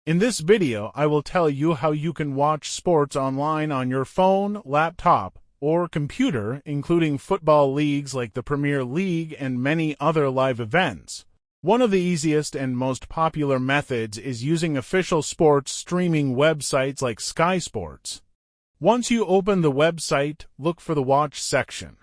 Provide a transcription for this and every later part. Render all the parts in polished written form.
In this video, I will tell you how you can watch sports online on your phone, laptop, or computer, including football leagues like the Premier League and many other live events. One of the easiest and most popular methods is using official sports streaming websites like Sky Sports. Once you open the website, look for the Watch section.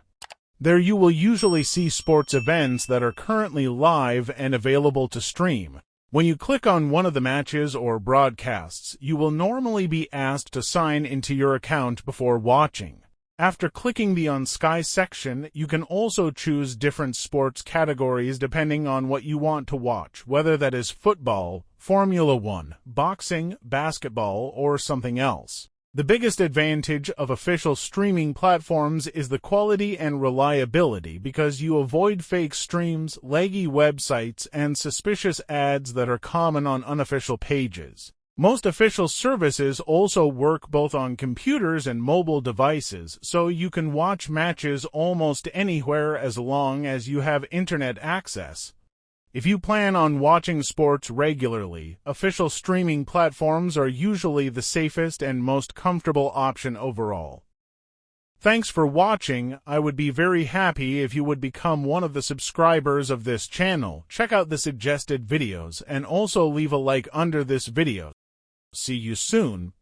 There you will usually see sports events that are currently live and available to stream. When you click on one of the matches or broadcasts, you will normally be asked to sign into your account before watching. After clicking the On Sky section, you can also choose different sports categories depending on what you want to watch, whether that is football, Formula One, boxing, basketball, or something else. The biggest advantage of official streaming platforms is the quality and reliability because you avoid fake streams, laggy websites, and suspicious ads that are common on unofficial pages. Most official services also work both on computers and mobile devices, so you can watch matches almost anywhere as long as you have internet access. If you plan on watching sports regularly, official streaming platforms are usually the safest and most comfortable option overall. Thanks for watching. I would be very happy if you would become one of the subscribers of this channel. Check out the suggested videos and also leave a like under this video. See you soon.